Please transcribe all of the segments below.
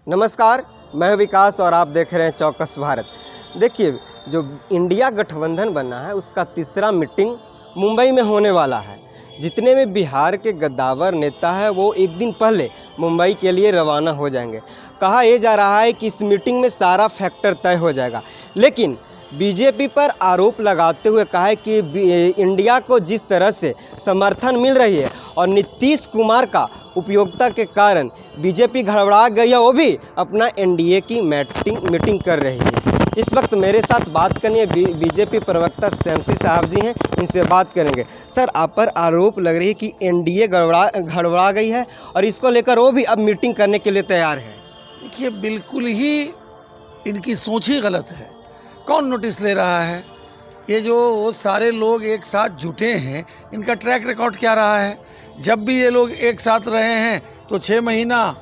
नमस्कार, मैं विकास और आप देख रहे हैं चौकस भारत। देखिए, जो इंडिया गठबंधन बना है उसका तीसरा मीटिंग मुंबई में होने वाला है। जितने भी बिहार के गद्दावर नेता हैं वो एक दिन पहले मुंबई के लिए रवाना हो जाएंगे। कहा यह जा रहा है कि इस मीटिंग में सारा फैक्टर तय हो जाएगा, लेकिन बीजेपी पर आरोप लगाते हुए कहा है कि इंडिया को जिस तरह से समर्थन मिल रही है और नीतीश कुमार का उपयोगिता के कारण बीजेपी गड़बड़ा गई है, वो भी अपना एनडीए की मीटिंग कर रही है। इस वक्त मेरे साथ बात करनी है बीजेपी प्रवक्ता शमसी साहब जी हैं, इनसे बात करेंगे। सर, आप पर आरोप लग रही है कि एनडीए गड़बड़ा गई है और इसको लेकर वो भी अब मीटिंग करने के लिए तैयार है। देखिए, बिल्कुल ही इनकी सोच ही गलत है। कौन नोटिस ले रहा है? ये जो वो सारे लोग एक साथ जुटे हैं, इनका ट्रैक रिकॉर्ड क्या रहा है? जब भी ये लोग एक साथ रहे हैं तो 6 महीना,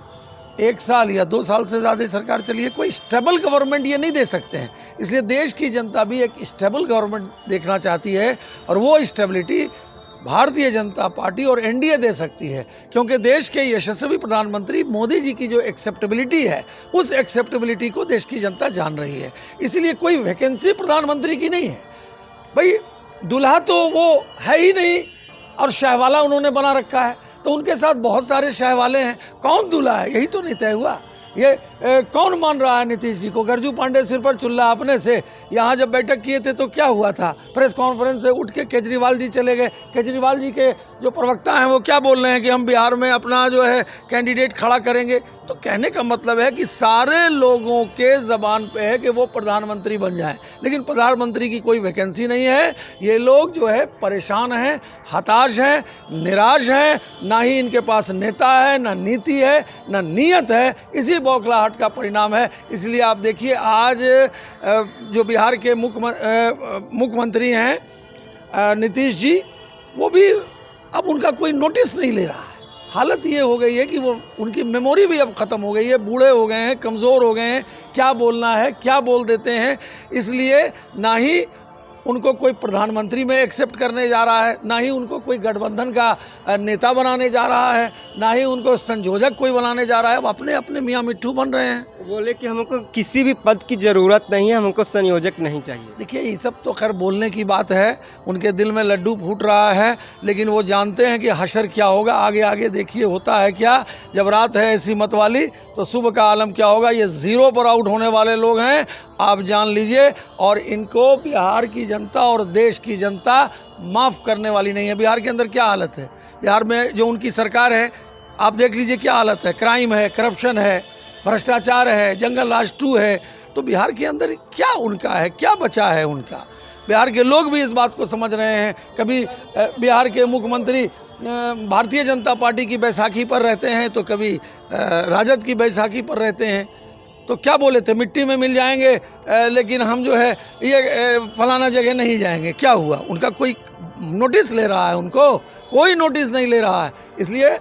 1 साल या 2 साल से ज़्यादा सरकार चली है। कोई स्टेबल गवर्नमेंट ये नहीं दे सकते हैं। इसलिए देश की जनता भी एक स्टेबल गवर्नमेंट देखना चाहती है और वो स्टेबिलिटी भारतीय जनता पार्टी और एनडीए दे सकती है, क्योंकि देश के यशस्वी प्रधानमंत्री मोदी जी की जो एक्सेप्टेबिलिटी है, उस एक्सेप्टेबिलिटी को देश की जनता जान रही है। इसलिए कोई वैकेंसी प्रधानमंत्री की नहीं है। भाई, दूल्हा तो वो है ही नहीं और शहवाला उन्होंने बना रखा है, तो उनके साथ बहुत सारे शहवाले हैं। कौन दूल्हा है, यही तो नहीं तय हुआ। ये कौन मान रहा है नीतीश जी को? गरजू पांडे सिर पर चुल्ला अपने से। यहाँ जब बैठक किए थे तो क्या हुआ था? प्रेस कॉन्फ्रेंस से उठ के केजरीवाल जी चले गए। केजरीवाल जी के जो प्रवक्ता हैं वो क्या बोल रहे हैं कि हम बिहार में अपना जो है कैंडिडेट खड़ा करेंगे। तो कहने का मतलब है कि सारे लोगों के ज़बान पे है कि वो प्रधानमंत्री बन जाएं, लेकिन प्रधानमंत्री की कोई वैकेंसी नहीं है। ये लोग जो है परेशान हैं, हताश हैं, निराश हैं। ना ही इनके पास नेता है, ना नीति है, ना नीयत है। इसी बौखलाहट का परिणाम है। इसलिए आप देखिए, आज जो बिहार के मुख्यमंत्री हैं नीतीश जी, वो भी अब उनका कोई नोटिस नहीं ले रहा है। हालत ये हो गई है कि वो उनकी मेमोरी भी अब ख़त्म हो गई है। बूढ़े हो गए हैं, कमज़ोर हो गए हैं, क्या बोलना है क्या बोल देते हैं। इसलिए ना ही उनको कोई प्रधानमंत्री में एक्सेप्ट करने जा रहा है, ना ही उनको कोई गठबंधन का नेता बनाने जा रहा है, ना ही उनको संयोजक कोई बनाने जा रहा है। अब अपने अपने मियाँ मिट्ठू बन रहे हैं। बोले कि हमको किसी भी पद की ज़रूरत नहीं है, हमको संयोजक नहीं चाहिए। देखिए, ये सब तो खैर बोलने की बात है, उनके दिल में लड्डू फूट रहा है, लेकिन वो जानते हैं कि हशर क्या होगा। आगे आगे देखिए होता है क्या। जब रात है ऐसी मत वाली तो सुबह का आलम क्या होगा। ये ज़ीरो पर आउट होने वाले लोग हैं, आप जान लीजिए। और इनको बिहार की जनता और देश की जनता माफ़ करने वाली नहीं है। बिहार के अंदर क्या हालत है? बिहार में जो उनकी सरकार है, आप देख लीजिए क्या हालत है। क्राइम है, करप्शन है, भ्रष्टाचार है, जंगल राज 2 है। तो बिहार के अंदर क्या उनका है, क्या बचा है उनका? बिहार के लोग भी इस बात को समझ रहे हैं। कभी बिहार के मुख्यमंत्री भारतीय जनता पार्टी की बैसाखी पर रहते हैं, तो कभी राजद की बैसाखी पर रहते हैं। तो क्या बोले थे, मिट्टी में मिल जाएंगे, लेकिन हम जो है ये फलाना जगह नहीं जाएंगे। क्या हुआ? उनका कोई नोटिस ले रहा है? उनको कोई नोटिस नहीं ले रहा है। इसलिए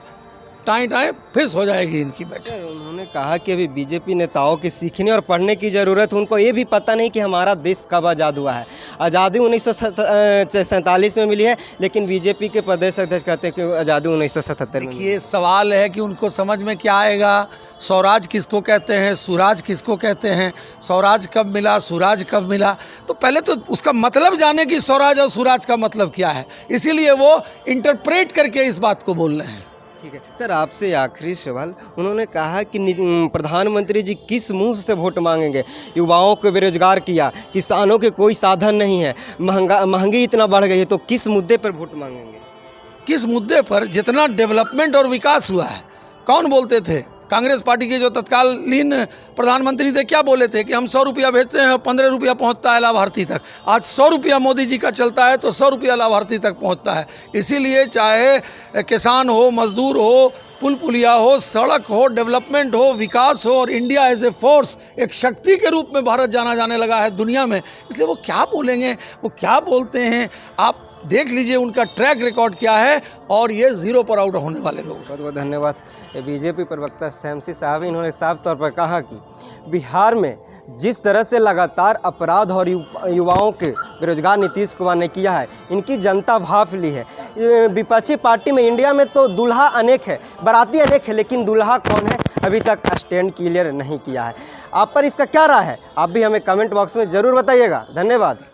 टाइम फिक्स हो जाएगी इनकी बैठक। उन्होंने कहा कि अभी बीजेपी नेताओं की सीखने और पढ़ने की ज़रूरत है। उनको ये भी पता नहीं कि हमारा देश कब आज़ाद हुआ है। आज़ादी 1947 में मिली है, लेकिन बीजेपी के प्रदेश अध्यक्ष कहते हैं कि आज़ादी 1977 में। ये सवाल है कि उनको समझ में क्या आएगा। स्वराज किसको कहते हैं, सुराज किसको कहते हैं? स्वराज कब मिला, सुराज कब मिला? तो पहले तो उसका मतलब जाने कि स्वराज और सुराज का मतलब क्या है। इसीलिए वो इंटरप्रेट करके इस बात को बोल रहे हैं। ठीक है सर, आपसे आखिरी सवाल। उन्होंने कहा कि प्रधानमंत्री जी किस मुंह से वोट मांगेंगे? युवाओं को बेरोजगार किया, किसानों के कोई साधन नहीं है, महंगी इतना बढ़ गई है, तो किस मुद्दे पर वोट मांगेंगे? किस मुद्दे पर? जितना डेवलपमेंट और विकास हुआ है। कौन बोलते थे? कांग्रेस पार्टी के जो तत्कालीन प्रधानमंत्री थे, क्या बोले थे कि हम 100 रुपया भेजते हैं, 15 रुपया पहुँचता है लाभार्थी तक। आज 100 रुपया मोदी जी का चलता है तो 100 रुपया लाभार्थी तक पहुँचता है। इसीलिए चाहे किसान हो, मजदूर हो, पुल पुलिया हो, सड़क हो, डेवलपमेंट हो, विकास हो, और इंडिया एज ए फोर्स, एक शक्ति के रूप में भारत जाना जाने लगा है दुनिया में। इसलिए वो क्या बोलेंगे, वो क्या बोलते हैं, आप देख लीजिए उनका ट्रैक रिकॉर्ड क्या है। और ये ज़ीरो पर आउट होने वाले लोग। बहुत बहुत धन्यवाद। बीजेपी प्रवक्ता शमसी साहब, इन्होंने साफ तौर पर कहा कि बिहार में जिस तरह से लगातार अपराध और युवाओं के बेरोजगार नीतीश कुमार ने किया है, इनकी जनता भाफ ली है। विपक्षी पार्टी में इंडिया में तो दूल्हा अनेक है, बाराती अनेक है, लेकिन दूल्हा कौन है अभी तक स्टैंड क्लियर नहीं किया है। आप पर इसका क्या राय है, आप भी हमें कमेंट बॉक्स में ज़रूर बताइएगा। धन्यवाद।